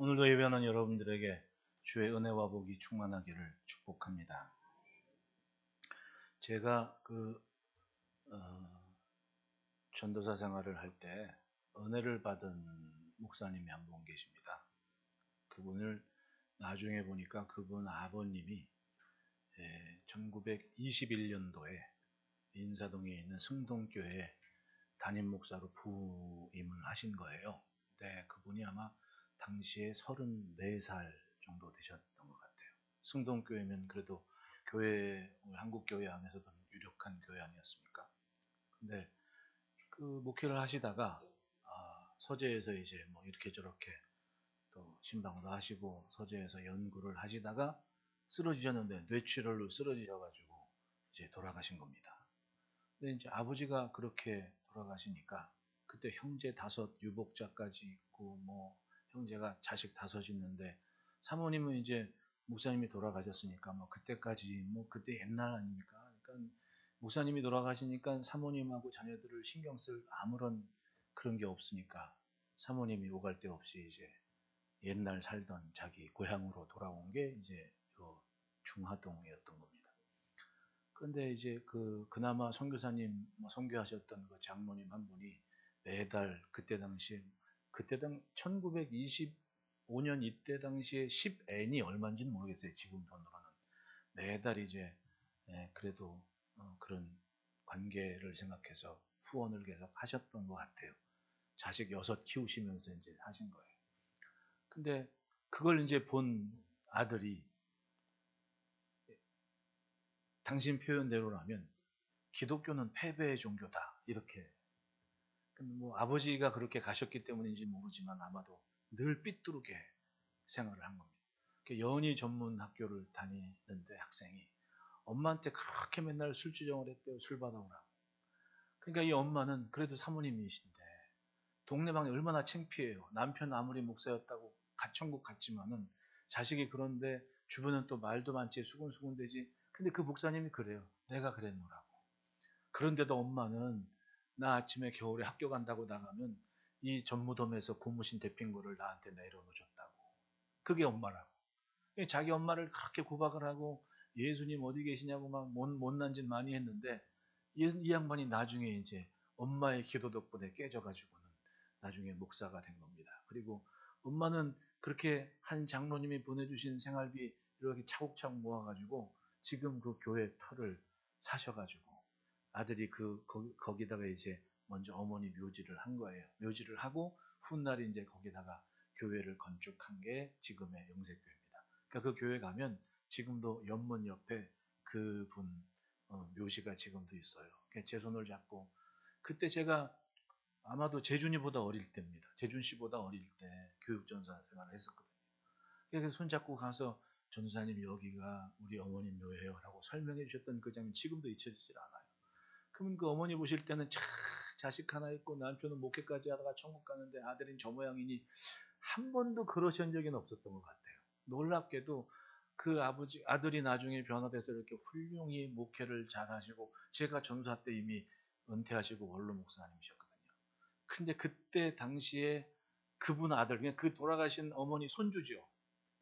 오늘도 예배하는 여러분들에게 주의 은혜와 복이 충만하기를 축복합니다. 제가 전도사 생활을 할 때 은혜를 받은 목사님이 한 분 계십니다. 그분을 나중에 보니까 그분 아버님이 1921년도에 인사동에 있는 승동교회 담임 목사로 부임을 하신 거예요. 근데 그분이 아마 당시에 34살 정도 되셨던 것 같아요. 승동교회면 그래도 한국 교회 안에서도 유력한 교회 아니었습니까? 근데 그 목회를 하시다가 서재에서 이제 뭐 이렇게 저렇게 또 신방도 하시고 서재에서 연구를 하시다가 쓰러지셨는데 뇌출혈로 쓰러지셔가지고 이제 돌아가신 겁니다. 근데 이제 아버지가 그렇게 돌아가시니까 그때 형제 5 유복자까지 있고 뭐 형제가 자식 5 있는데 사모님은 이제 목사님이 돌아가셨으니까 뭐 그때까지 뭐 그때 옛날 아닙니까? 그러니까 목사님이 돌아가시니까 사모님하고 자녀들을 신경 쓸 아무런 그런 게 없으니까 사모님이 오갈 데 없이 이제 옛날 살던 자기 고향으로 돌아온 게 이제 중하동이었던 겁니다. 그런데 이제 그나마 선교사님 선교하셨던 그 장로님 한 분이 매달 그때 당 1925년 이때 당시에 10엔이 얼마인지는 모르겠어요. 지금 돈으로는 매달 이제 그래도 그런 관계를 생각해서 후원을 계속 하셨던 것 같아요. 자식 6 키우시면서 이제 하신 거예요. 근데 그걸 이제 본 아들이 당신 표현대로라면 기독교는 패배의 종교다 이렇게 뭐 아버지가 그렇게 가셨기 때문인지 모르지만 아마도 늘 삐뚤게 생활을 한 겁니다. 연희 전문 학교를 다니는데 학생이 엄마한테 그렇게 맨날 술주정을 했대요. 술 받아오라고. 그러니까 이 엄마는 그래도 사모님이신데 동네방네 얼마나 창피해요. 남편 아무리 목사였다고 가천국 갔지만은 자식이 그런데 주변은 또 말도 많지 수군수군 되지. 근데 그 목사님이 그래요. 내가 그랬노라고. 그런데도 엄마는 나 아침에 겨울에 학교 간다고 나가면 이 전무덤에서 고무신 데핀 거를 나한테 내려놓으셨다고. 그게 엄마라고. 자기 엄마를 그렇게 구박을 하고 예수님 어디 계시냐고 막 못난 짓 많이 했는데 이 양반이 나중에 이제 엄마의 기도 덕분에 깨져가지고는 나중에 목사가 된 겁니다. 그리고 엄마는 그렇게 한 장로님이 보내주신 생활비 이렇게 차곡차곡 모아가지고 지금 그 교회 터를 사셔가지고 아들이 거기다가 이제 먼저 어머니 묘지를 한 거예요. 묘지를 하고 훗날에 이제 거기다가 교회를 건축한 게 지금의 영색교회입니다. 그러니까 그 교회 가면 지금도 연못 옆에 그분 묘지가 지금도 있어요. 제 손을 잡고 그때 제가 아마도 재준이보다 어릴 때입니다. 재준 씨보다 어릴 때 교육전사 생활을 했었거든요. 그래서 손잡고 가서 전사님 여기가 우리 어머니 묘예요라고 설명해 주셨던 그 장면 지금도 잊혀지질 않아요. 그러면 그 어머니 보실 때는 자식 하나 있고 남편은 목회까지 하다가 천국 가는데 아들인 저 모양이니 한 번도 그러신 적은 없었던 것 같아요. 놀랍게도 그 아들이 나중에 변화돼서 이렇게 훌륭히 목회를 잘하시고 제가 전사 때 이미 은퇴하시고 원로 목사님이셨거든요. 근데 그때 당시에 그분 아들, 그냥 그 돌아가신 어머니 손주죠.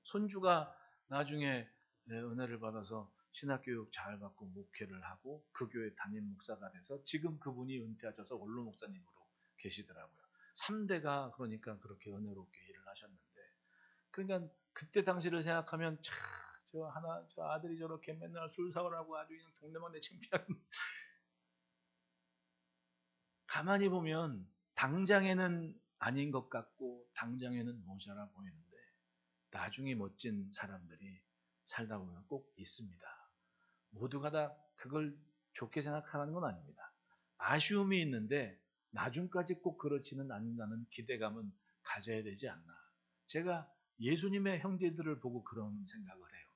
손주가 나중에 은혜를 받아서 신학교육 잘 받고 목회를 하고 그 교회 담임 목사가 돼서 지금 그분이 은퇴하셔서 원로 목사님으로 계시더라고요. 3대가 그러니까 그렇게 은혜롭게 일을 하셨는데 그러니까 그때 당시를 생각하면 저 아들이 저렇게 맨날 술 사오라고 아주 그냥 동네만에 창피한 가만히 보면 당장에는 아닌 것 같고 당장에는 모자라 보이는데 나중에 멋진 사람들이 살다 보면 꼭 있습니다. 모두가 다 그걸 좋게 생각하는 건 아닙니다. 아쉬움이 있는데 나중까지 꼭 그렇지는 않는다는 기대감은 가져야 되지 않나. 제가 예수님의 형제들을 보고 그런 생각을 해요.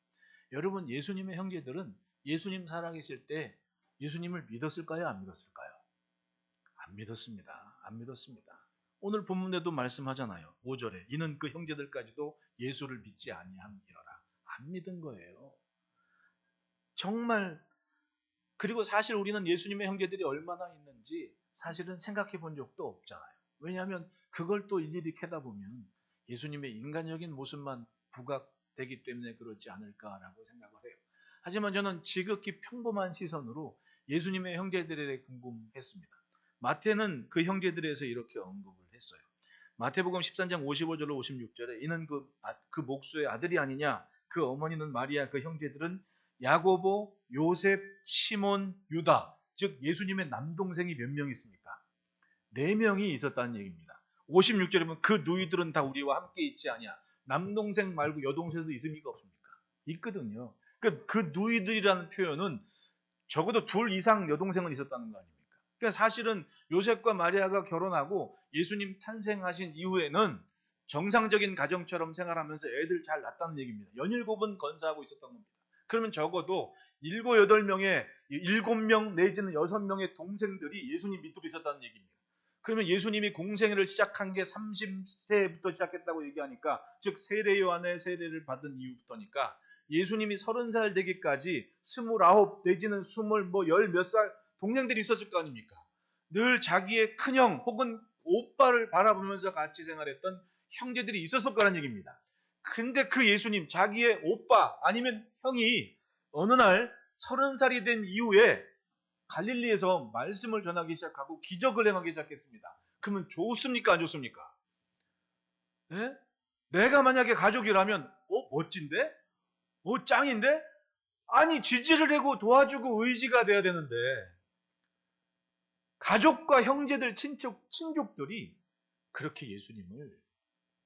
여러분 예수님의 형제들은 예수님 살아계실 때 예수님을 믿었을까요? 안 믿었을까요? 안 믿었습니다. 안 믿었습니다. 오늘 본문에도 말씀하잖아요. 5절에 이는 그 형제들까지도 예수를 믿지 아니함이러라. 안 믿은 거예요. 정말 그리고 사실 우리는 예수님의 형제들이 얼마나 있는지 사실은 생각해 본 적도 없잖아요. 왜냐하면 그걸 또 일일이 캐다 보면 예수님의 인간적인 모습만 부각되기 때문에 그렇지 않을까라고 생각을 해요. 하지만 저는 지극히 평범한 시선으로 예수님의 형제들에 대해 궁금했습니다. 마태는 그 형제들에서 이렇게 언급을 했어요. 마태복음 13장 55절로 56절에 이는 그 목수의 아들이 아니냐, 그 어머니는 마리아, 그 형제들은 야고보, 요셉, 시몬, 유다, 즉 예수님의 남동생이 몇 명 있습니까? 4명이 있었다는 얘기입니다. 56절에 보면 그 누이들은 다 우리와 함께 있지 아니야. 남동생 말고 여동생도 있습니까? 없습니까? 있거든요. 그 누이들이라는 표현은 적어도 2 이상 여동생은 있었다는 거 아닙니까? 그러니까 사실은 요셉과 마리아가 결혼하고 예수님 탄생하신 이후에는 정상적인 가정처럼 생활하면서 애들 잘 낳았다는 얘기입니다. 연일곱은 건사하고 있었던 겁니다. 그러면 적어도 7, 8명의 7명 내지는 6명의 동생들이 예수님 밑으로 있었다는 얘기입니다. 그러면 예수님이 공생애를 시작한 게 30세부터 시작했다고 얘기하니까, 즉 세례 요한의 세례를 받은 이후부터니까 예수님이 30살 되기까지 29 내지는 20 열 몇 살 동생들이 있었을 거 아닙니까? 늘 자기의 큰형 혹은 오빠를 바라보면서 같이 생활했던 형제들이 있었을 거란 얘기입니다. 근데 그 예수님, 자기의 오빠 아니면 형이 어느 날 30살이 된 이후에 갈릴리에서 말씀을 전하기 시작하고 기적을 행하기 시작했습니다. 그러면 좋습니까? 안 좋습니까? 네? 내가 만약에 가족이라면 멋진데? 짱인데? 아니, 지지를 해고 도와주고 의지가 돼야 되는데 가족과 형제들, 친족들이 그렇게 예수님을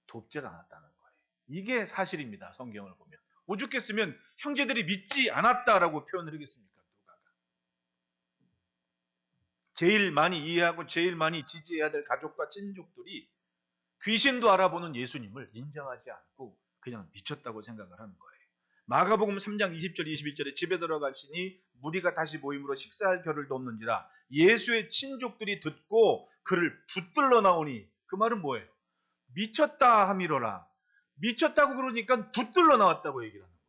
돕질 않았다는 거예요. 이게 사실입니다. 성경을 보면. 오죽했으면 형제들이 믿지 않았다라고 표현을 하겠습니까? 누가가. 제일 많이 이해하고 제일 많이 지지해야 될 가족과 친족들이 귀신도 알아보는 예수님을 인정하지 않고 그냥 미쳤다고 생각을 하는 거예요. 마가복음 3장 20절 21절에 집에 들어가시니 무리가 다시 모임으로 식사할 겨를도 없는지라 예수의 친족들이 듣고 그를 붙들러 나오니, 그 말은 뭐예요? 미쳤다 함이로라. 미쳤다고 그러니까 붙들러 나왔다고 얘기를 하는 거예요.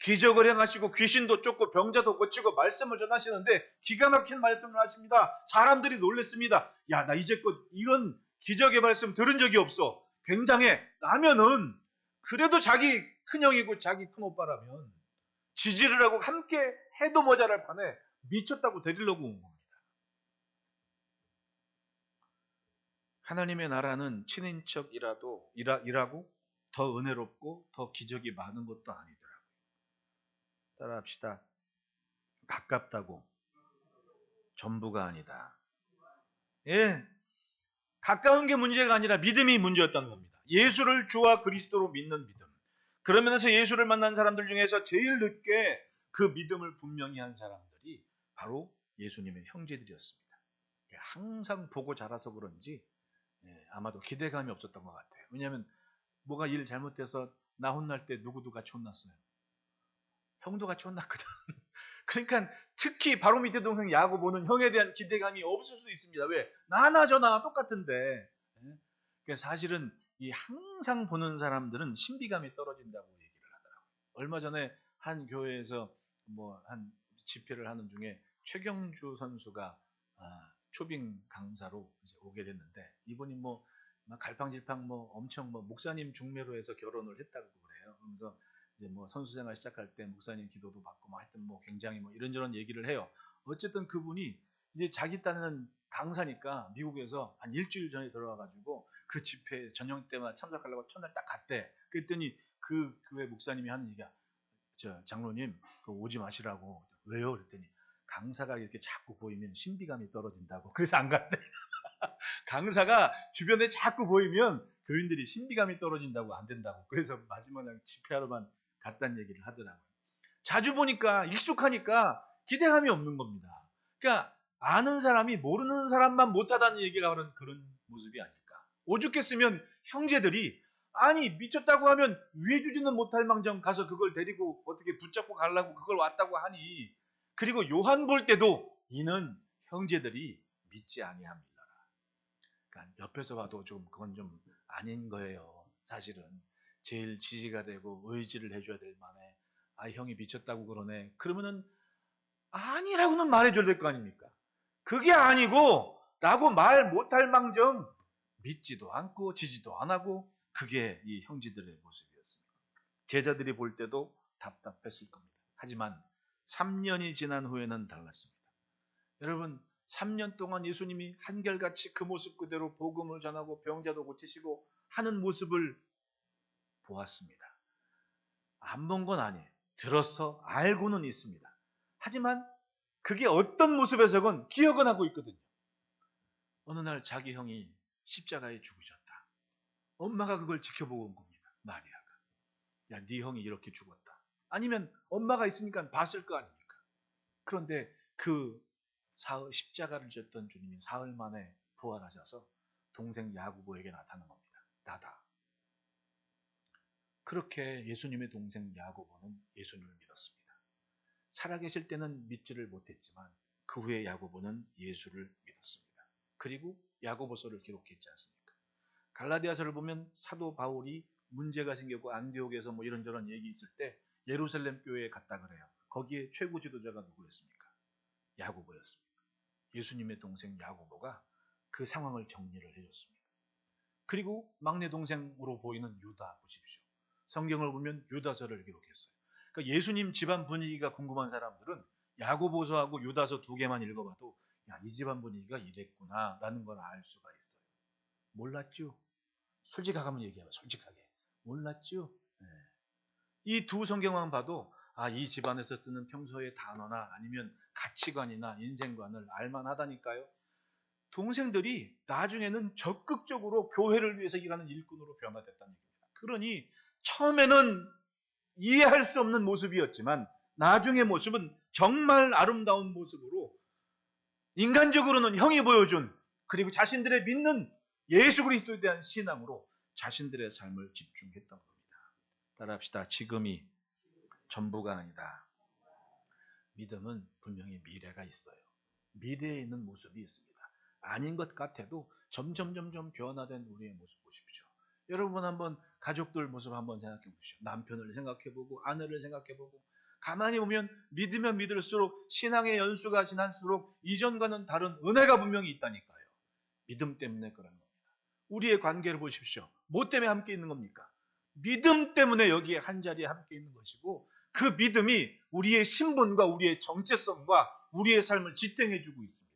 기적을 행하시고 귀신도 쫓고 병자도 고치고 말씀을 전하시는데 기가 막힌 말씀을 하십니다. 사람들이 놀랬습니다. 야, 나 이제껏 이런 기적의 말씀 들은 적이 없어. 굉장해. 라면은 그래도 자기 큰형이고 자기 큰오빠라면 지지를 하고 함께 해도 모자랄 판에 미쳤다고 데리려고 온 겁니다. 하나님의 나라는 친인척이라도 일하고 더 은혜롭고 더 기적이 많은 것도 아니더라고요. 따라합시다. 가깝다고 전부가 아니다. 예, 가까운 게 문제가 아니라 믿음이 문제였다는 겁니다. 예수를 주와 그리스도로 믿는 믿음. 그러면서 예수를 만난 사람들 중에서 제일 늦게 그 믿음을 분명히 한 사람들이 바로 예수님의 형제들이었습니다. 항상 보고 자라서 그런지 아마도 기대감이 없었던 것 같아요. 왜냐하면 뭐가 일 잘못돼서 나 혼날 때 누구도 같이 혼났어요. 형도 같이 혼났거든. 그러니까 특히 바로 밑에 동생 야고보는 형에 대한 기대감이 없을 수도 있습니다. 왜? 나나 저나 똑같은데. 그러니까 사실은 이 항상 보는 사람들은 신비감이 떨어진다고 얘기를 하더라고요. 얼마 전에 한 교회에서 한 집회를 하는 중에 최경주 선수가 초빙 강사로 이제 오게 됐는데, 이분이 갈팡질팡 엄청 목사님 중매로 해서 결혼을 했다고 그래요. 그러면서 이제 선수 생활 시작할 때 목사님 기도도 받고 하여튼 굉장히 이런저런 얘기를 해요. 어쨌든 그분이 이제 자기 딴에는 강사니까 미국에서 한 일주일 전에 들어와가지고 그 집회 저녁 때만 참석하려고 첫날 딱 갔대. 그랬더니 그 교회 목사님이 하는 얘기야. 장로님 그거 오지 마시라고. 왜요? 그랬더니 강사가 이렇게 자꾸 보이면 신비감이 떨어진다고. 그래서 안 갔대. 강사가 주변에 자꾸 보이면 교인들이 신비감이 떨어진다고, 안 된다고. 그래서 마지막에 집회하러만 갔다는 얘기를 하더라고요. 자주 보니까 익숙하니까 기대감이 없는 겁니다. 그러니까 아는 사람이 모르는 사람만 못하다는 얘기가 하는 그런 모습이 아닐까. 오죽했으면 형제들이 아니 미쳤다고 하면 위해주지는 못할 망정 가서 그걸 데리고 어떻게 붙잡고 가려고 그걸 왔다고 하니, 그리고 요한 볼 때도 이는 형제들이 믿지 아니함이라. 그러니까 옆에서 봐도 그건 좀 아닌 거예요. 사실은 제일 지지가 되고 의지를 해줘야 될 만에 형이 미쳤다고 그러네. 그러면은 아니라고는 말해줘야 될 거 아닙니까? 그게 아니고 라고 말 못할 망정 믿지도 않고 지지도 안 하고 그게 이 형제들의 모습이었습니다. 제자들이 볼 때도 답답했을 겁니다. 하지만 3년이 지난 후에는 달랐습니다. 여러분, 3년 동안 예수님이 한결같이 그 모습 그대로 복음을 전하고 병자도 고치시고 하는 모습을 보았습니다. 안 본 건 아니에요. 들어서 알고는 있습니다. 하지만 그게 어떤 모습에서건 기억은 하고 있거든요. 어느 날 자기 형이 십자가에 죽으셨다. 엄마가 그걸 지켜보고 온 겁니다. 마리아가. 야, 네 형이 이렇게 죽었다. 아니면 엄마가 있으니까 봤을 거 아닙니까? 그런데 그 십자가를 졌던 주님이 사흘 만에 부활하셔서 동생 야고보에게 나타난 겁니다. 나다. 그렇게 예수님의 동생 야고보는 예수님을 믿었습니다. 살아계실 때는 믿지를 못했지만 그 후에 야고보는 예수를 믿었습니다. 그리고 야고보서를 기록했지 않습니까? 갈라디아서를 보면 사도 바울이 문제가 생겼고 안디옥에서 뭐 이런저런 얘기 있을 때 예루살렘 교회에 갔다 그래요. 거기에 최고 지도자가 누구였습니까? 야고보였습니다. 예수님의 동생 야고보가 그 상황을 정리를 해줬습니다. 그리고 막내 동생으로 보이는 유다 보십시오. 성경을 보면 유다서를 기록했어요. 그러니까 예수님 집안 분위기가 궁금한 사람들은 야고보서하고 유다서 두 개만 읽어봐도 야, 이 집안 분위기가 이랬구나 라는 걸 알 수가 있어요. 몰랐죠? 솔직하게 얘기해봐. 솔직하게. 몰랐죠? 네. 이 두 성경만 봐도 이 집안에서 쓰는 평소의 단어나 아니면 가치관이나 인생관을 알만하다니까요. 동생들이 나중에는 적극적으로 교회를 위해서 일하는 일꾼으로 변화됐다는 얘기입니다. 그러니 처음에는 이해할 수 없는 모습이었지만 나중의 모습은 정말 아름다운 모습으로 인간적으로는 형이 보여준 그리고 자신들의 믿는 예수 그리스도에 대한 신앙으로 자신들의 삶을 집중했던 겁니다. 따라합시다. 지금이 전부가 아니다. 믿음은 분명히 미래가 있어요. 미래에 있는 모습이 있습니다. 아닌 것 같아도 점점 변화된 우리의 모습 보십시오. 여러분 한번 가족들 모습 한번 생각해 보십시오. 남편을 생각해 보고 아내를 생각해 보고 가만히 보면 믿으면 믿을수록 신앙의 연수가 지날수록 이전과는 다른 은혜가 분명히 있다니까요. 믿음 때문에 그런 겁니다. 우리의 관계를 보십시오. 뭐 때문에 함께 있는 겁니까? 믿음 때문에 여기에 한자리에 함께 있는 것이고 그 믿음이 우리의 신분과 우리의 정체성과 우리의 삶을 지탱해주고 있습니다.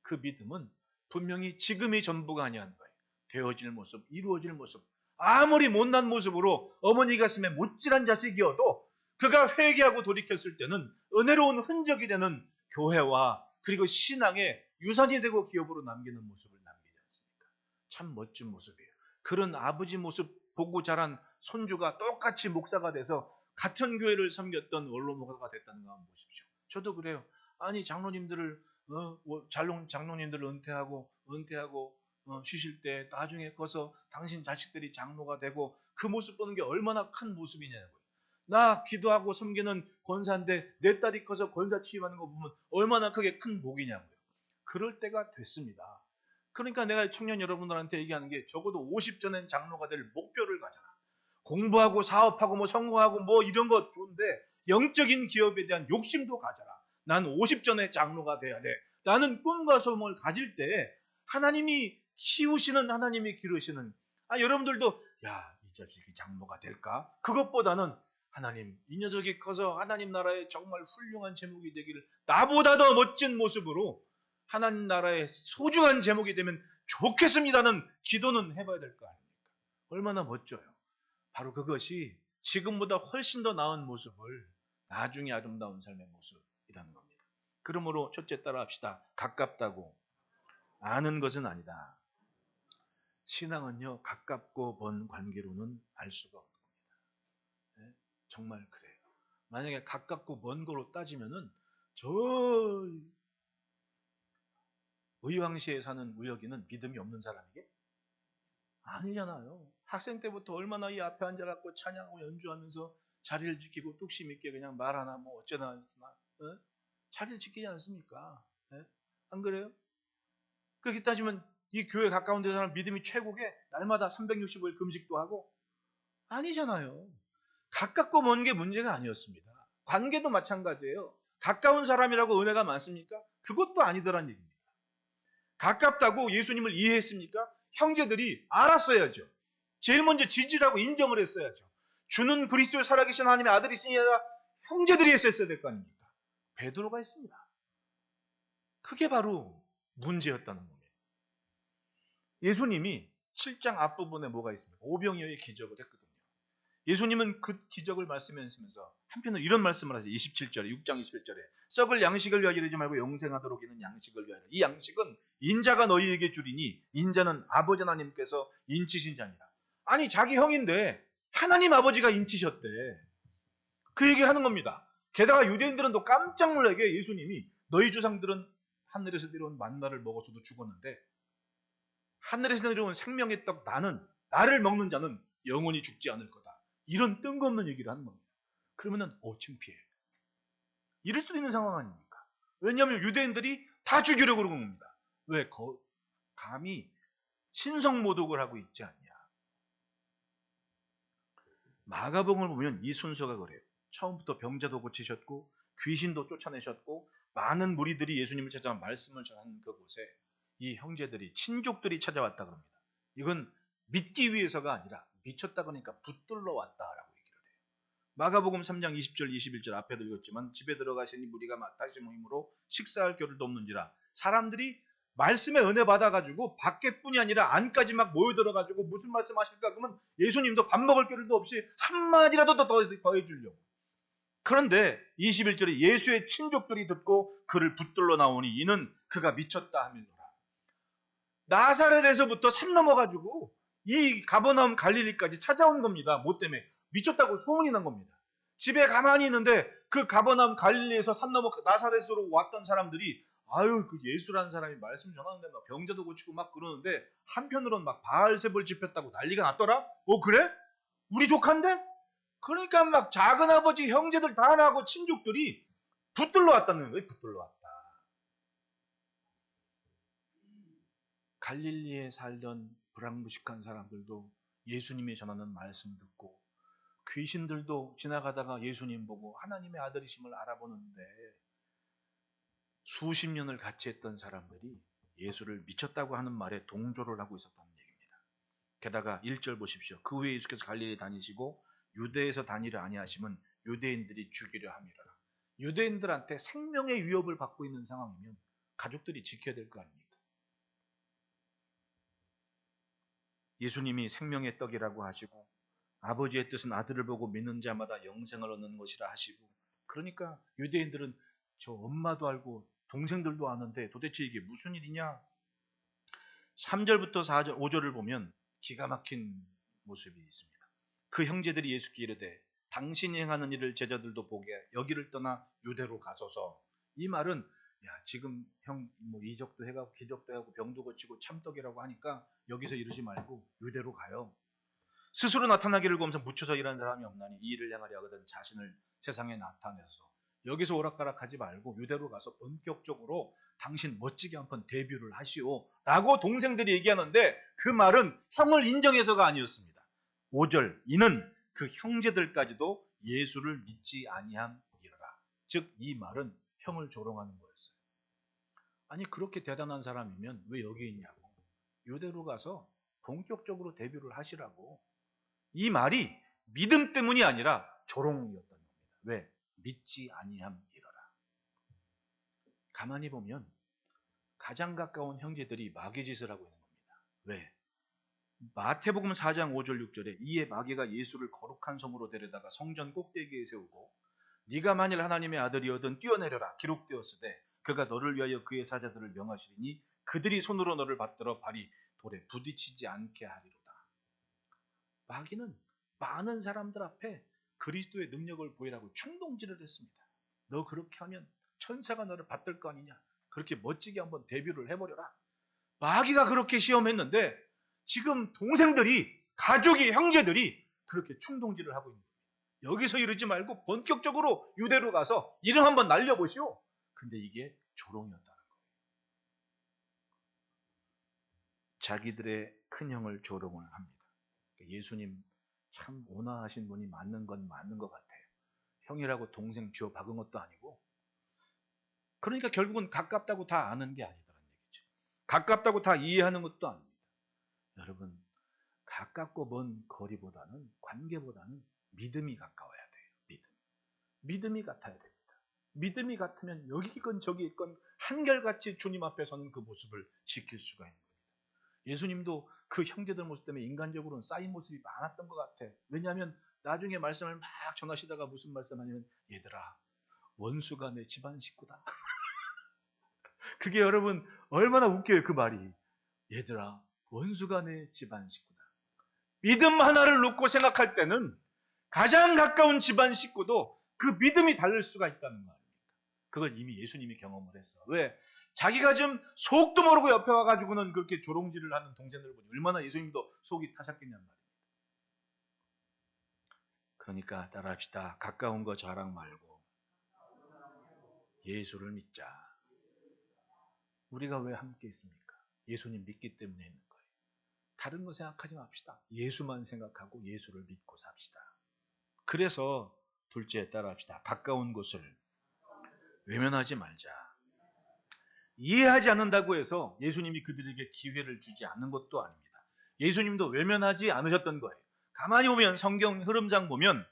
그 믿음은 분명히 지금이 전부가 아니라는 거예요. 되어질 모습, 이루어질 모습. 아무리 못난 모습으로 어머니 가슴에 못질한 자식이어도 그가 회개하고 돌이켰을 때는 은혜로운 흔적이 되는 교회와 그리고 신앙의 유산이 되고 기업으로 남기는 모습을 남기지 않습니까? 참 멋진 모습이에요. 그런 아버지 모습 보고 자란 손주가 똑같이 목사가 돼서 같은 교회를 섬겼던 원로목사가 됐다는 거 한번 보십시오. 저도 그래요. 아니 장로님들을 장로님들을 은퇴하고 쉬실 때 나중에 커서 당신 자식들이 장로가 되고 그 모습 보는 게 얼마나 큰 모습이냐고요. 나 기도하고 섬기는 권사인데 내 딸이 커서 권사 취임하는 거 보면 얼마나 그게 큰 복이냐고요. 그럴 때가 됐습니다. 그러니까 내가 청년 여러분들한테 얘기하는 게 적어도 50 전엔 장로가 될 목표를 가져라. 공부하고 사업하고 뭐 성공하고 뭐 이런 거 좋은데 영적인 기업에 대한 욕심도 가져라. 난 50 전에 장로가 돼야 돼. 라는 꿈과 소망을 가질 때 하나님이 키우시는 하나님이 기르시는 여러분들도 이 자식이 장로가 될까? 그것보다는 하나님 이 녀석이 커서 하나님 나라에 정말 훌륭한 제목이 되기를 나보다 더 멋진 모습으로 하나님 나라의 소중한 제목이 되면 좋겠습니다는 기도는 해봐야 될 거 아닙니까? 얼마나 멋져요. 바로 그것이 지금보다 훨씬 더 나은 모습을 나중에 아름다운 삶의 모습이라는 겁니다. 그러므로 첫째 따라 합시다. 가깝다고 아는 것은 아니다. 신앙은요, 가깝고 먼 관계로는 알 수가 없는 겁니다. 네? 정말 그래요. 만약에 가깝고 먼 거로 따지면은 저 의왕시에 사는 우혁이는 믿음이 없는 사람이게? 아니잖아요. 학생 때부터 얼마나 이 앞에 앉아갖고 찬양하고 연주하면서 자리를 지키고 뚝심 있게 그냥 말 하나 뭐 어쩌나 자리를 지키지 않습니까? 네? 안 그래요? 그렇게 따지면 이 교회 가까운 데 사람 믿음이 최고게 날마다 365일 금식도 하고 아니잖아요. 가깝고 먼 게 문제가 아니었습니다. 관계도 마찬가지예요. 가까운 사람이라고 은혜가 많습니까? 그것도 아니더란 얘기입니다. 가깝다고 예수님을 이해했습니까? 형제들이 알았어야죠. 제일 먼저 지지라고 인정을 했어야죠. 주는 그리스도의 살아계신 하나님의 아들이시니 아니라 형제들이 했었어야 될 거 아닙니까? 베드로가 했습니다. 그게 바로 문제였다는 겁니다. 예수님이 7장 앞부분에 뭐가 있습니까? 오병이어의 기적을 했거든요. 예수님은 그 기적을 말씀하시면서 한편으로 이런 말씀을 하세요. 27절에 6장 27절에 썩을 양식을 위하여 이르지 말고 영생하도록 이는 양식을 위하여. 이 양식은 인자가 너희에게 주리니 인자는 아버지 하나님께서 인치신 자니라. 아니 자기 형인데 하나님 아버지가 인치셨대. 그 얘기를 하는 겁니다. 게다가 유대인들은 또 깜짝 놀라게 예수님이 너희 조상들은 하늘에서 내려온 만나를 먹어서도 죽었는데 하늘에서 내려온 생명의 떡 나를 먹는 자는 영원히 죽지 않을 거다. 이런 뜬금없는 얘기를 하는 겁니다. 그러면은 창피해. 이럴 수 있는 상황 아닙니까? 왜냐하면 유대인들이 다 죽이려고 그러는 겁니다. 왜? 감히 신성모독을 하고 있지 않냐. 마가복음을 보면 이 순서가 그래요. 처음부터 병자도 고치셨고 귀신도 쫓아내셨고 많은 무리들이 예수님을 찾아 말씀을 전하는 그곳에 이 형제들이 친족들이 찾아왔다 그럽니다. 이건 믿기 위해서가 아니라 미쳤다 그러니까 붙들러 왔다라고 얘기를 해요. 마가복음 3장 20절 21절 앞에도 읽었지만 집에 들어가시니 무리가 다시 모임으로 식사할 겨를도 없는지라. 사람들이 말씀에 은혜 받아가지고 밖에뿐이 아니라 안까지 막 모여들어가지고 무슨 말씀 하실까 그러면 예수님도 밥 먹을 겨를도 없이 한마디라도 더 해주려고. 그런데 21절에 예수의 친족들이 듣고 그를 붙들러 나오니 이는 그가 미쳤다 하밀로라. 나사렛에서부터 산 넘어가지고 이 가버나움 갈릴리까지 찾아온 겁니다. 뭐 때문에? 미쳤다고 소문이 난 겁니다. 집에 가만히 있는데 그 가버나움 갈릴리에서 산 넘어 나사렛으로 왔던 사람들이 아유 그 예수라는 사람이 말씀 전하는데 막 병자도 고치고 막 그러는데 한편으로는 막 바알세볼 집혔다고 난리가 났더라. 그래? 우리 조카인데? 그러니까 막 작은아버지 형제들 다 나고 친족들이 붙들러 왔다는 거예요. 붙들러 왔다. 갈릴리에 살던 불황무식한 사람들도 예수님이 전하는 말씀 듣고 귀신들도 지나가다가 예수님 보고 하나님의 아들이심을 알아보는데 수십 년을 같이 했던 사람들이 예수를 미쳤다고 하는 말에 동조를 하고 있었다는 얘기입니다. 게다가 1절 보십시오. 그 후에 예수께서 갈릴리 다니시고 유대에서 다니려 아니하심은 유대인들이 죽이려 함이라. 유대인들한테 생명의 위협을 받고 있는 상황이면 가족들이 지켜야 될 거 아닙니까? 예수님이 생명의 떡이라고 하시고 아버지의 뜻은 아들을 보고 믿는 자마다 영생을 얻는 것이라 하시고 그러니까 유대인들은 저 엄마도 알고 동생들도 아는데 도대체 이게 무슨 일이냐? 3절부터 4절, 5절을 보면 기가 막힌 모습이 있습니다. 그 형제들이 예수께 이르되 당신이 행하는 일을 제자들도 보게 여기를 떠나 유대로 가소서. 이 말은 야 지금 형 뭐 이적도 해가고 기적도 하고 병도 고치고 참떡이라고 하니까 여기서 이러지 말고 유대로 가요. 스스로 나타나기를 구하면서 묻혀서 일하는 사람이 없나니 이 일을 행하려 하거든 자신을 세상에 나타내서 여기서 오락가락하지 말고 유대로 가서 본격적으로 당신 멋지게 한번 데뷔를 하시오 라고 동생들이 얘기하는데 그 말은 형을 인정해서가 아니었습니다. 5절 이는 그 형제들까지도 예수를 믿지 아니함이라. 즉 이 말은 형을 조롱하는 거였어요. 아니 그렇게 대단한 사람이면 왜 여기 있냐고. 유대로 가서 본격적으로 데뷔를 하시라고. 이 말이 믿음 때문이 아니라 조롱이었던 겁니다. 왜? 믿지 아니함이러라. 가만히 보면 가장 가까운 형제들이 마귀짓을 하고 있는 겁니다. 왜? 마태복음 4장 5절 6절에 이에 마귀가 예수를 거룩한 성으로 데려다가 성전 꼭대기에 세우고 네가 만일 하나님의 아들이어든 뛰어내려라 기록되었으되 그가 너를 위하여 그의 사자들을 명하시리니 그들이 손으로 너를 받들어 발이 돌에 부딪히지 않게 하리로다. 마귀는 많은 사람들 앞에 그리스도의 능력을 보이라고 충동질을 했습니다. 너 그렇게 하면 천사가 너를 받들 거 아니냐. 그렇게 멋지게 한번 데뷔를 해버려라. 마귀가 그렇게 시험했는데 지금 동생들이 가족이 형제들이 그렇게 충동질을 하고 있는 거예요. 여기서 이러지 말고 본격적으로 유대로 가서 이름 한번 날려보시오. 근데 이게 조롱이었다는 거예요. 자기들의 큰 형을 조롱을 합니다. 예수님 참 온화하신 분이 맞는 건 맞는 것 같아요. 형이라고 동생 쥐어 박은 것도 아니고 그러니까 결국은 가깝다고 다 아는 게 아니다라는 얘기죠. 가깝다고 다 이해하는 것도 아닙니다. 여러분 가깝고 먼 거리보다는, 관계보다는 믿음이 가까워야 돼요. 믿음이 같아야 됩니다. 믿음이 같으면 여기 있건 저기 있건 한결같이 주님 앞에 서는 그 모습을 지킬 수가 있는 겁니다. 예수님도 그 형제들 모습 때문에 인간적으로는 쌓인 모습이 많았던 것 같아. 왜냐하면 나중에 말씀을 막 전하시다가 무슨 말씀하냐면, 얘들아, 원수가 내 집안 식구다. 그게 여러분 얼마나 웃겨요, 그 말이. 얘들아, 원수가 내 집안 식구다. 믿음 하나를 놓고 생각할 때는 가장 가까운 집안 식구도 그 믿음이 다를 수가 있다는 거 아닙니까? 그걸 이미 예수님이 경험을 했어. 왜? 자기가 좀 속도 모르고 옆에 와가지고는 그렇게 조롱질을 하는 동생들을 보니 얼마나 예수님도 속이 타삭겠냐는 말입니다. 그러니까 따라합시다. 가까운 거 자랑 말고 예수를 믿자. 우리가 왜 함께 있습니까? 예수님 믿기 때문에 있는 거예요. 다른 거 생각하지 맙시다. 예수만 생각하고 예수를 믿고 삽시다. 그래서 둘째 따라합시다. 가까운 곳을 외면하지 말자. 이해하지 않는다고 해서 예수님이 그들에게 기회를 주지 않는 것도 아닙니다. 예수님도 외면하지 않으셨던 거예요. 가만히 보면 성경 흐름상 보면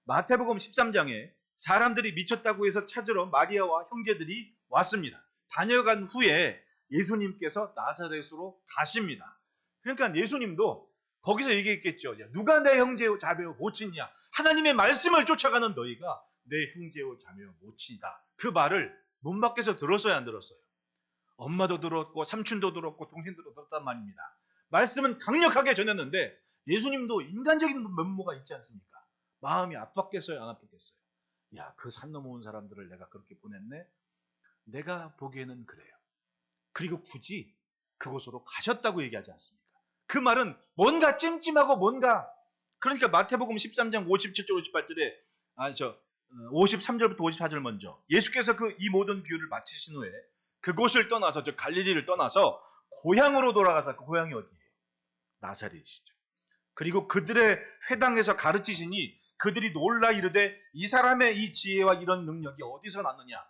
마태복음 13장에 사람들이 미쳤다고 해서 찾으러 마리아와 형제들이 왔습니다. 다녀간 후에 예수님께서 나사렛으로 가십니다. 그러니까 예수님도 거기서 얘기했겠죠. 누가 내 형제요 자매요 모친이냐. 하나님의 말씀을 쫓아가는 너희가 내 형제요 자매요 모친이다. 그 말을 문 밖에서 들었어요, 안 들었어요? 엄마도 들었고 삼촌도 들었고 동생도 들었단 말입니다. 말씀은 강력하게 전했는데 예수님도 인간적인 면모가 있지 않습니까? 마음이 아팠겠어요, 안 아팠겠어요? 야, 그 산 넘어온 사람들을 내가 그렇게 보냈네? 내가 보기에는 그래요. 그리고 굳이 그곳으로 가셨다고 얘기하지 않습니까? 그 말은 뭔가 찜찜하고 뭔가, 그러니까 마태복음 13장 57절 58절에 53절부터 54절 먼저 예수께서 이 모든 비유를 마치신 후에 그곳을 떠나서 저 갈릴리를 떠나서 고향으로 돌아가서, 그 고향이 어디예요? 나사렛이죠. 그리고 그들의 회당에서 가르치시니 그들이 놀라 이르되 이 사람의 이 지혜와 이런 능력이 어디서 났느냐.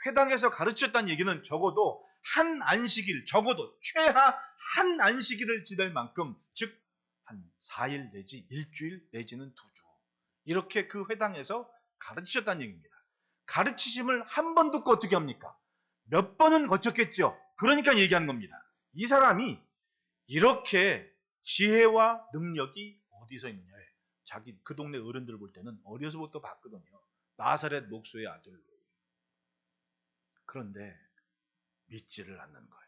회당에서 가르쳤다는 얘기는 적어도 한 안식일, 적어도 최하 한 안식일을 지낼 만큼, 즉 한 4일 내지 일주일 내지는 2주, 이렇게 그 회당에서 가르치셨다는 얘기입니다. 가르치심을 한 번 듣고 어떻게 합니까? 몇 번은 거쳤겠죠. 그러니까 얘기하는 겁니다. 이 사람이 이렇게 지혜와 능력이 어디서 있느냐. 자기 그 동네 어른들 볼 때는 어려서부터 봤거든요. 나사렛 목수의 아들로. 그런데 믿지를 않는 거예요.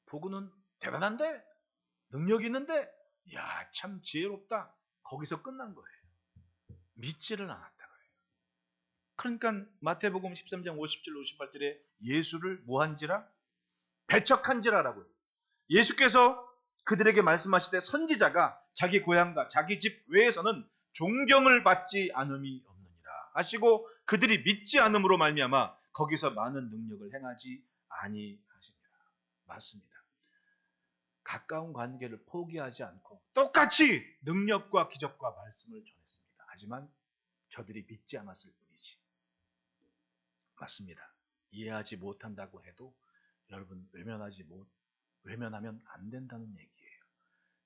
보고는 대단한데, 능력이 있는데, 야, 참 지혜롭다. 거기서 끝난 거예요. 믿지를 않았다고요. 그러니까 마태복음 13장 50절 58절에 예수를 뭐한지라? 배척한지라라고요. 예수께서 그들에게 말씀하시되 선지자가 자기 고향과 자기 집 외에서는 존경을 받지 않음이 없느니라 하시고 그들이 믿지 않음으로 말미암아 거기서 많은 능력을 행하지 아니하시니라. 맞습니다. 가까운 관계를 포기하지 않고 똑같이 능력과 기적과 말씀을 전했습니다. 하지만 저들이 믿지 않았을 뿐이지. 맞습니다. 이해하지 못한다고 해도 여러분 외면하면 안 된다는 얘기예요.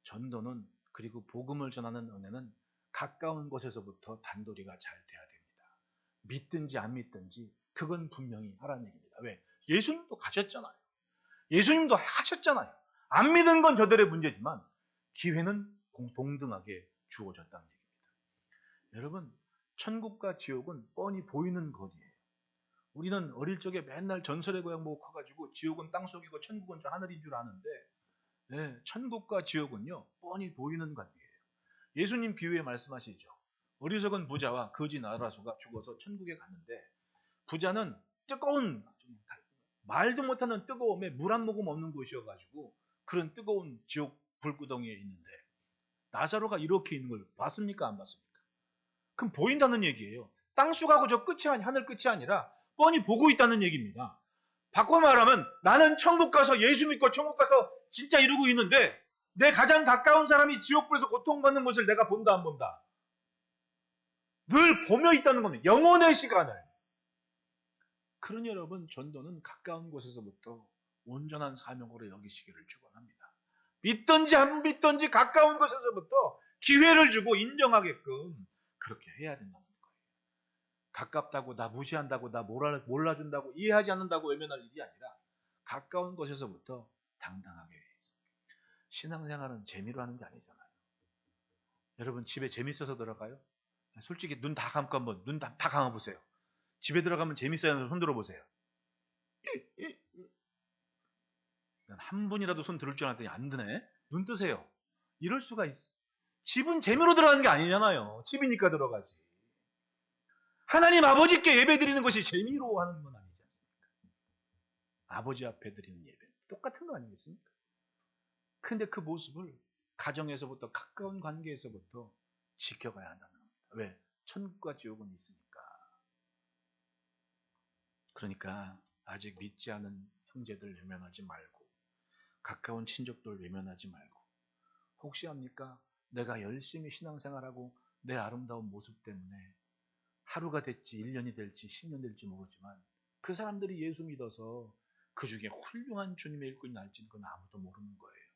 전도는, 그리고 복음을 전하는 은혜는 가까운 곳에서부터 단도리가 잘 돼야 됩니다. 믿든지 안 믿든지 그건 분명히 하라는 얘기입니다. 왜? 예수님도 가셨잖아요. 예수님도 하셨잖아요. 안 믿은 건 저들의 문제지만 기회는 동등하게 주어졌다는 얘기입니다. 여러분, 천국과 지옥은 뻔히 보이는 거지예요. 우리는 어릴 적에 맨날 전설의 고향 보고 커가지고 지옥은 땅속이고 천국은 저 하늘인 줄 아는데, 네, 천국과 지옥은요 뻔히 보이는 것이에요. 예수님 비유에 말씀하시죠. 어리석은 부자와 거지 나라소가 죽어서 천국에 갔는데, 부자는 뜨거운, 말도 못하는 뜨거움에 물 한 모금 없는 곳이어가지고 그런 뜨거운 지옥 불구덩이에 있는데, 나사로가 이렇게 있는 걸 봤습니까, 안 봤습니까? 그럼 보인다는 얘기예요. 땅속하고 저 끝이 하늘 끝이 아니라 뻔히 보고 있다는 얘기입니다. 바꿔 말하면 나는 천국 가서 예수 믿고 천국 가서 진짜 이루고 있는데, 내 가장 가까운 사람이 지옥불에서 고통받는 것을 내가 본다, 안 본다? 늘 보며 있다는 겁니다. 영혼의 시간을. 그러니 여러분, 전도는 가까운 곳에서부터 온전한 사명으로 여기시기를 축원합니다. 믿든지 안 믿든지 가까운 곳에서부터 기회를 주고 인정하게끔 그렇게 해야 된다는 거예요. 가깝다고 나 무시한다고 나 몰라준다고 이해하지 않는다고 외면할 일이 아니라 가까운 곳에서부터 당당하게 해야죠. 신앙생활은 재미로 하는 게 아니잖아요. 여러분 집에 재밌어서 들어가요? 솔직히 눈 다 감고 한번 눈 다 감아보세요. 집에 들어가면 재밌어요? 손 들어보세요. 한 분이라도 손 들을 줄 알았더니 안 드네. 눈 뜨세요. 이럴 수가 있어. 집은 재미로 들어가는 게 아니잖아요. 집이니까 들어가지. 하나님 아버지께 예배 드리는 것이 재미로 하는 건 아니지 않습니까? 아버지 앞에 드리는 예배 똑같은 거 아니겠습니까? 근데 그 모습을 가정에서부터 가까운 관계에서부터 지켜가야 한다는 겁니다. 왜? 천국과 지옥은 있으니까. 그러니까 아직 믿지 않은 형제들 외면하지 말고 가까운 친족들 외면하지 말고 혹시 합니까? 내가 열심히 신앙생활하고 내 아름다운 모습 때문에 하루가 됐지 1년이 될지 10년 될지 모르지만 그 사람들이 예수 믿어서 그 중에 훌륭한 주님의 일꾼이 날지는 그건 아무도 모르는 거예요.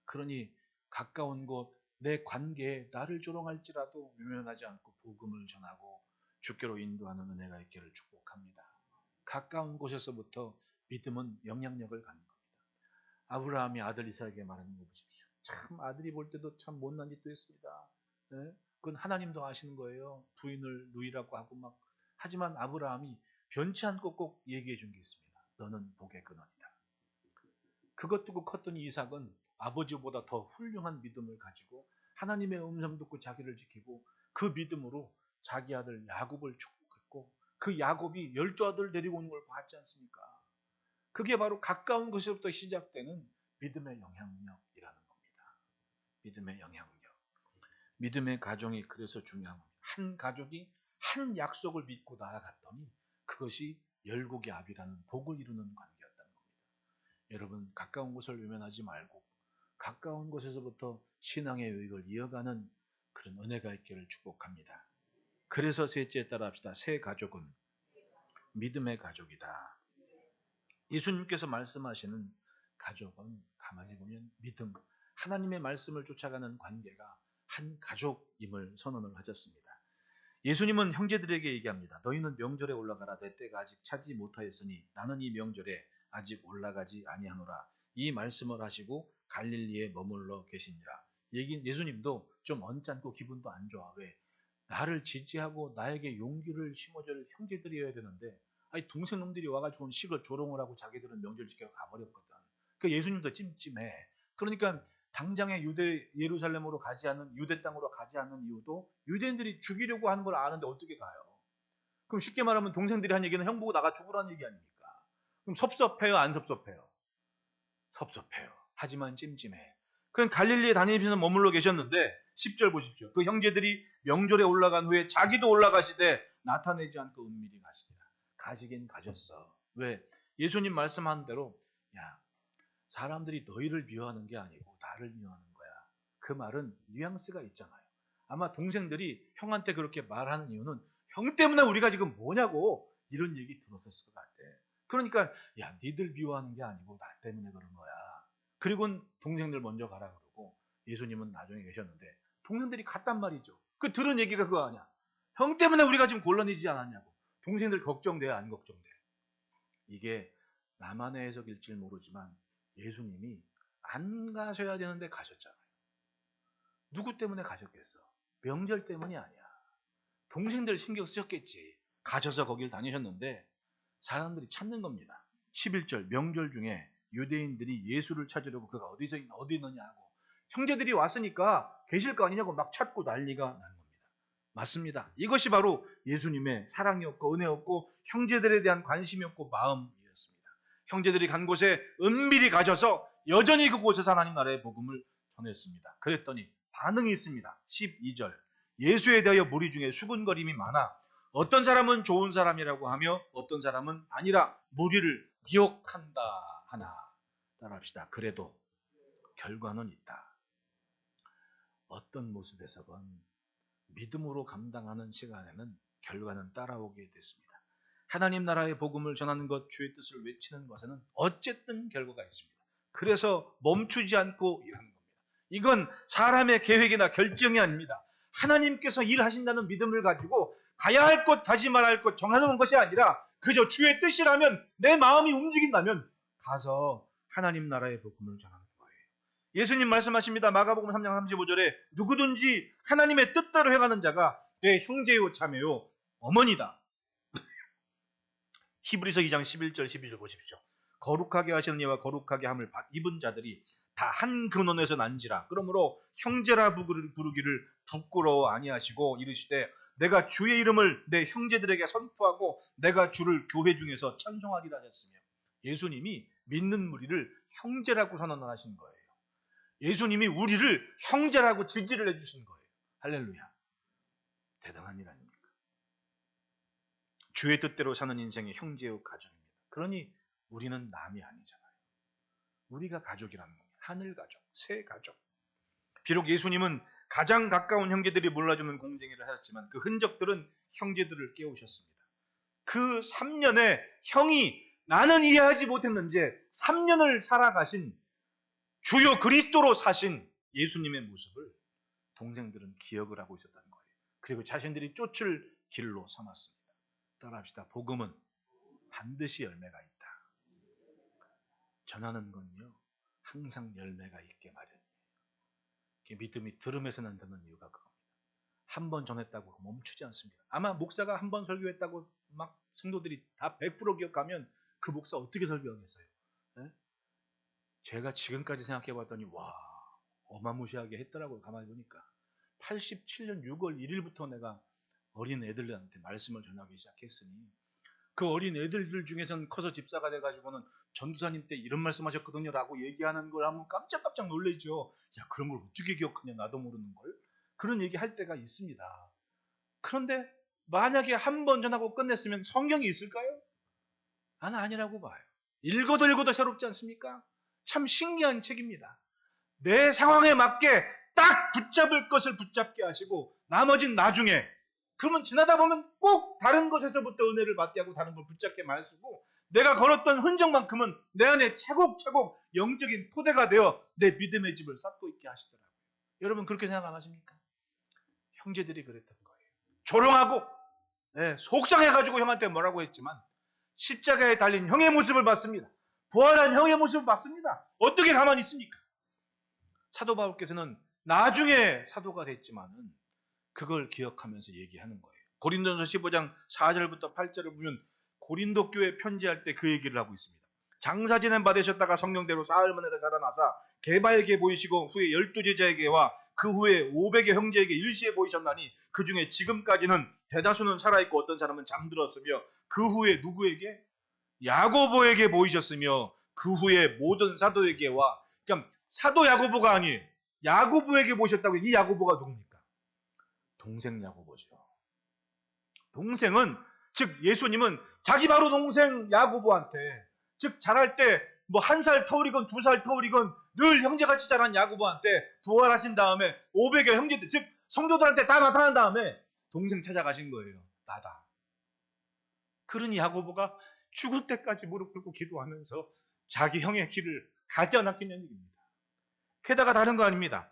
그러니 가까운 곳 내 관계에 나를 조롱할지라도 외면하지 않고 복음을 전하고 주께로 인도하는 은혜가 있기를 축복합니다. 가까운 곳에서부터 믿음은 영향력을 갖는 겁니다. 아브라함이 아들 이삭에게 말하는 거 보십시오. 참 아들이 볼 때도 참 못난 짓도 했습니다. 네? 그건 하나님도 아시는 거예요. 부인을 누이라고 하고 막. 하지만 아브라함이 변치 않고 꼭 얘기해 준 게 있습니다. 너는 복의 근원이다. 그것 두고 컸던 이삭은 아버지보다 더 훌륭한 믿음을 가지고 하나님의 음성 듣고 자기를 지키고 그 믿음으로 자기 아들 야곱을 축복했고 그 야곱이 12아들 데리고 오는 걸 봤지 않습니까? 그게 바로 가까운 곳에서부터 시작되는 믿음의 영향력이라는 겁니다. 믿음의 영향력. 믿음의 가정이 그래서 중요한 겁니다. 한 가족이 한 약속을 믿고 나아갔더니 그것이 열국의 압이라는 복을 이루는 관계였다는 겁니다. 여러분 가까운 곳을 외면하지 말고 가까운 곳에서부터 신앙의 의익을 이어가는 그런 은혜가 있기를 축복합니다. 그래서 셋째에 따라 합시다. 새 가족은 믿음의 가족이다. 예수님께서 말씀하시는 가족은 가만히 보면 믿음, 하나님의 말씀을 쫓아가는 관계가 한 가족임을 선언을 하셨습니다. 예수님은 형제들에게 얘기합니다. 너희는 명절에 올라가라. 내 때가 아직 차지 못하였으니 나는 이 명절에 아직 올라가지 아니하노라. 이 말씀을 하시고 갈릴리에 머물러 계시니라. 예수님도 좀 언짢고 기분도 안 좋아. 왜? 나를 지지하고 나에게 용기를 심어줄 형제들이어야 되는데 아니 동생놈들이 와가지고 식을 조롱을 하고 자기들은 명절 지켜 가버렸거든. 그 예수님도 찜찜해. 그러니까 당장에 예루살렘으로 가지 않는 유대 땅으로 가지 않는 이유도 유대인들이 죽이려고 하는 걸 아는데 어떻게 가요? 그럼 쉽게 말하면 동생들이 한 얘기는 형 보고 나가 죽으라는 얘기 아닙니까? 그럼 섭섭해요, 안 섭섭해요? 섭섭해요. 하지만 찜찜해. 그럼 갈릴리에 다니면서 머물러 계셨는데 10절 보십시오. 그 형제들이 명절에 올라간 후에 자기도 올라가시되 나타내지 않고 은밀히 가십니다. 가시긴 가셨어. 왜? 예수님 말씀한 대로 야 사람들이 너희를 미워하는 게 아니고 나를 미워하는 거야. 그 말은 뉘앙스가 있잖아요. 아마 동생들이 형한테 그렇게 말하는 이유는 형 때문에 우리가 지금 뭐냐고 이런 얘기 들었을 것 같아. 그러니까 야 니들 미워하는 게 아니고 나 때문에 그런 거야. 그리고 동생들 먼저 가라 그러고 예수님은 나중에 계셨는데 동생들이 갔단 말이죠. 그 들은 얘기가 그거 아니야. 형 때문에 우리가 지금 곤란해지지 않았냐고. 동생들 걱정돼 안 걱정돼. 이게 나만의 해석일지 모르지만 예수님이 안 가셔야 되는데 가셨잖아요. 누구 때문에 가셨겠어? 명절 때문이 아니야. 동생들 신경 쓰셨겠지. 가셔서 거길 다니셨는데 사람들이 찾는 겁니다. 11절 명절 중에 유대인들이 예수를 찾으려고 그가 어디 있느냐 하고 형제들이 왔으니까 계실 거 아니냐고 막 찾고 난리가 난 겁니다. 맞습니다. 이것이 바로 예수님의 사랑이었고 은혜였고 형제들에 대한 관심이었고 마음이었습니다. 형제들이 간 곳에 은밀히 가셔서 여전히 그곳에서 하나님 나라의 복음을 전했습니다. 그랬더니 반응이 있습니다. 12절 예수에 대하여 무리 중에 수군거림이 많아 어떤 사람은 좋은 사람이라고 하며 어떤 사람은 아니라 무리를 미혹한다 하나. 따라합시다. 그래도 결과는 있다. 어떤 모습에서건 믿음으로 감당하는 시간에는 결과는 따라오게 됐습니다. 하나님 나라의 복음을 전하는 것, 주의 뜻을 외치는 것에는 어쨌든 결과가 있습니다. 그래서 멈추지 않고 일하는 겁니다. 이건 사람의 계획이나 결정이 아닙니다. 하나님께서 일하신다는 믿음을 가지고 가야 할 곳, 가지 말아야 할 곳 정해놓은 것이 아니라 그저 주의 뜻이라면, 내 마음이 움직인다면 가서 하나님 나라의 복음을 전하는 거예요. 예수님 말씀하십니다. 마가복음 3장 35절에 누구든지 하나님의 뜻대로 행하는 자가 내 형제요 자매요 어머니다. 히브리서 2장 11절 12절 보십시오. 거룩하게 하시는 이와 거룩하게 함을 입은 자들이 다 한 근원에서 난지라. 그러므로 형제라 부르기를 부끄러워 아니하시고 이르시되 내가 주의 이름을 내 형제들에게 선포하고 내가 주를 교회 중에서 찬송하리라 하셨으며, 예수님이 믿는 무리를 형제라고 선언을 하신 거예요. 예수님이 우리를 형제라고 지지를 해주신 거예요. 할렐루야. 대단한 일 아닙니까? 주의 뜻대로 사는 인생의 형제요 가족입니다. 그러니 우리는 남이 아니잖아요. 우리가 가족이라는 겁니다. 하늘 가족, 새 가족. 비록 예수님은 가장 가까운 형제들이 몰라주는 공생애를 하셨지만 그 흔적들은 형제들을 깨우셨습니다. 그 3년에 형이 나는 이해하지 못했는지 3년을 살아가신 주요 그리스도로 사신 예수님의 모습을 동생들은 기억을 하고 있었다는 거예요. 그리고 자신들이 쫓을 길로 삼았습니다. 따라합시다. 복음은 반드시 열매가 있다. 전하는 건요, 항상 열매가 있게 마련이에요. 믿음이 들음에서 난다는 이유가 그겁니다. 한 번 전했다고 멈추지 않습니다. 아마 목사가 한 번 설교했다고 막 성도들이 다 100% 기억하면 그 목사 어떻게 설교하겠어요? 네? 제가 지금까지 생각해 봤더니 와, 어마무시하게 했더라고요. 가만히 보니까 87년 6월 1일부터 내가 어린 애들한테 말씀을 전하기 시작했으니 그 어린 애들 중에서는 커서 집사가 돼가지고는 전도사님 때 이런 말씀하셨거든요 라고 얘기하는 걸 하면 깜짝깜짝 놀라죠. 야, 그런 걸 어떻게 기억하냐, 나도 모르는 걸. 그런 얘기 할 때가 있습니다. 그런데 만약에 한 번 전하고 끝냈으면 성경이 있을까요? 나는 아니라고 봐요. 읽어도 새롭지 않습니까? 참 신기한 책입니다. 내 상황에 맞게 딱 붙잡을 것을 붙잡게 하시고 나머지는 나중에, 그러면 지나다 보면 꼭 다른 것에서부터 은혜를 받게 하고 다른 걸 붙잡게 말쓰고 내가 걸었던 흔적만큼은 내 안에 차곡차곡 영적인 토대가 되어 내 믿음의 집을 쌓고 있게 하시더라고요. 여러분 그렇게 생각 안 하십니까? 형제들이 그랬던 거예요. 조롱하고 속상해가지고 형한테 뭐라고 했지만 십자가에 달린 형의 모습을 봤습니다. 부활한 형의 모습을 봤습니다. 어떻게 가만히 있습니까? 사도 바울께서는 나중에 사도가 됐지만은 그걸 기억하면서 얘기하는 거예요. 고린도전서 15장 4절부터 8절을 보면 고린도 교회 편지할 때 그 얘기를 하고 있습니다. 장사 지낸 받으셨다가 성령대로 사흘 만에 살아나사 게바에게 보이시고 후에 12제자에게와 그 후에 500의 형제에게 일시에 보이셨나니 그 중에 지금까지는 대다수는 살아있고 어떤 사람은 잠들었으며 그 후에 누구에게? 야고보에게 보이셨으며 그 후에 모든 사도에게와, 그러니까 사도 야고보가 아니에요. 야고보에게 보이셨다고. 이 야고보가 누굽니까? 동생 야고보죠. 동생은, 즉 예수님은 자기 바로 동생 야고보한테, 즉 자랄 때 뭐 1살 터울이건 2살 터울이건 늘 형제같이 자란 야고보한테 부활하신 다음에 500여 형제들, 즉 성도들한테 다 나타난 다음에 동생 찾아가신 거예요. 나다. 그러니 야고보가 죽을 때까지 무릎 꿇고 기도하면서 자기 형의 길을 가지 않았겠냐는 얘기입니다. 게다가 다른 거 아닙니다.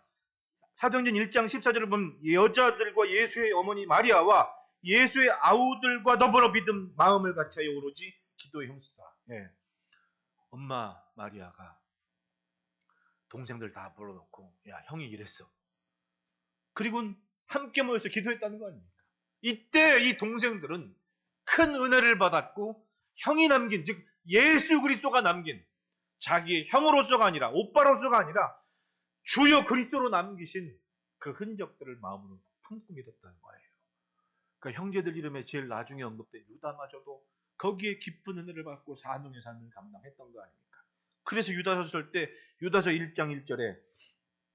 사도행전 1장 14절을 보면 여자들과 예수의 어머니 마리아와 예수의 아우들과 더불어 믿음 마음을 같이 하여 오로지 기도의 형수다. 엄마 마리아가 동생들 다 불러놓고 야, 형이 이랬어. 그리고 함께 모여서 기도했다는 거 아닙니까? 이때 이 동생들은 큰 은혜를 받았고 형이 남긴, 즉 예수 그리스도가 남긴 자기의 형으로서가 아니라 오빠로서가 아니라 주요 그리스도로 남기신 그 흔적들을 마음으로 품고 믿었다는 거예요. 그러니까 형제들 이름에 제일 나중에 언급된 유다마저도 거기에 깊은 은혜를 받고 사명의 삶을 감당했던 거 아닙니까? 그래서 유다서 쓸 때 유다서 1장 1절에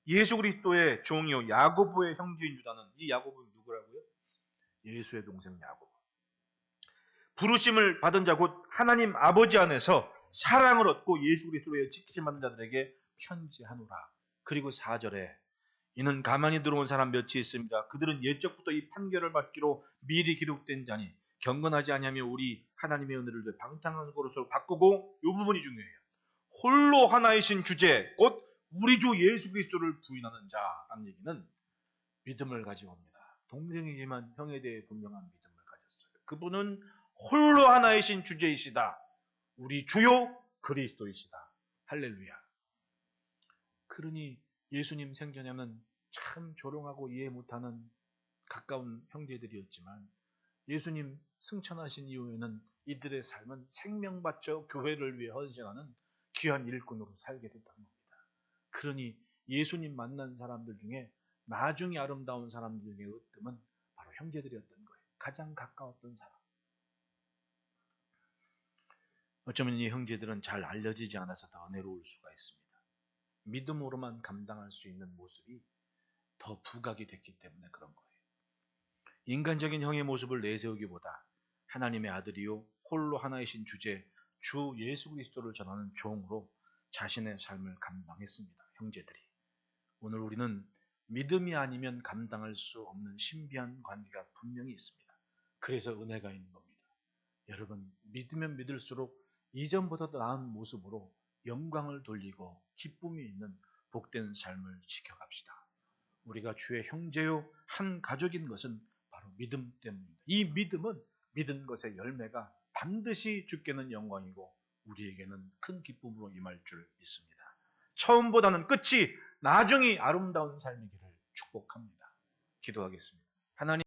예수 그리스도의 종이요 야고보의 형제인 유다는, 이 야고보는 누구라고요? 예수의 동생 야고보. 부르심을 받은 자 곧 하나님 아버지 안에서 사랑을 얻고 예수 그리스도의 지키심 받는 자들에게 편지하노라. 그리고 4절에 이는 가만히 들어온 사람 몇이 있습니다. 그들은 옛적부터 이 판결을 받기로 미리 기록된 자니 경건하지 아니하며 우리 하나님의 은혜를 방탕한 것으로 바꾸고, 이 부분이 중요해요. 홀로 하나이신 주제, 곧 우리 주 예수 그리스도를 부인하는 자라는 얘기는 믿음을 가지고 옵니다. 동생이지만 형에 대해 분명한 믿음을 가졌어요. 그분은 홀로 하나이신 주제이시다. 우리 주요 그리스도이시다. 할렐루야. 그러니 예수님 생전에는 참 조롱하고 이해 못하는 가까운 형제들이었지만 예수님 승천하신 이후에는 이들의 삶은 생명 바쳐 교회를 위해 헌신하는 귀한 일꾼으로 살게 됐다는 겁니다. 그러니 예수님 만난 사람들 중에 나중에 아름다운 사람들 중에 으뜸은 바로 형제들이었던 거예요. 가장 가까웠던 사람. 어쩌면 이 형제들은 잘 알려지지 않아서 더 은혜로울 수가 있습니다. 믿음으로만 감당할 수 있는 모습이 더 부각이 됐기 때문에 그런 거예요. 인간적인 형의 모습을 내세우기보다 하나님의 아들이요 홀로 하나이신 주제 주 예수 그리스도를 전하는 종으로 자신의 삶을 감당했습니다. 형제들이. 오늘 우리는 믿음이 아니면 감당할 수 없는 신비한 관계가 분명히 있습니다. 그래서 은혜가 있는 겁니다. 여러분, 믿으면 믿을수록 이전보다 더 나은 모습으로 영광을 돌리고 기쁨이 있는 복된 삶을 지켜갑시다. 우리가 주의 형제요 한 가족인 것은 바로 믿음 때문입니다. 이 믿음은 믿은 것의 열매가 반드시 주께는 영광이고 우리에게는 큰 기쁨으로 임할 줄 믿습니다. 처음보다는 끝이 나중이 아름다운 삶이기를 축복합니다. 기도하겠습니다. 하나님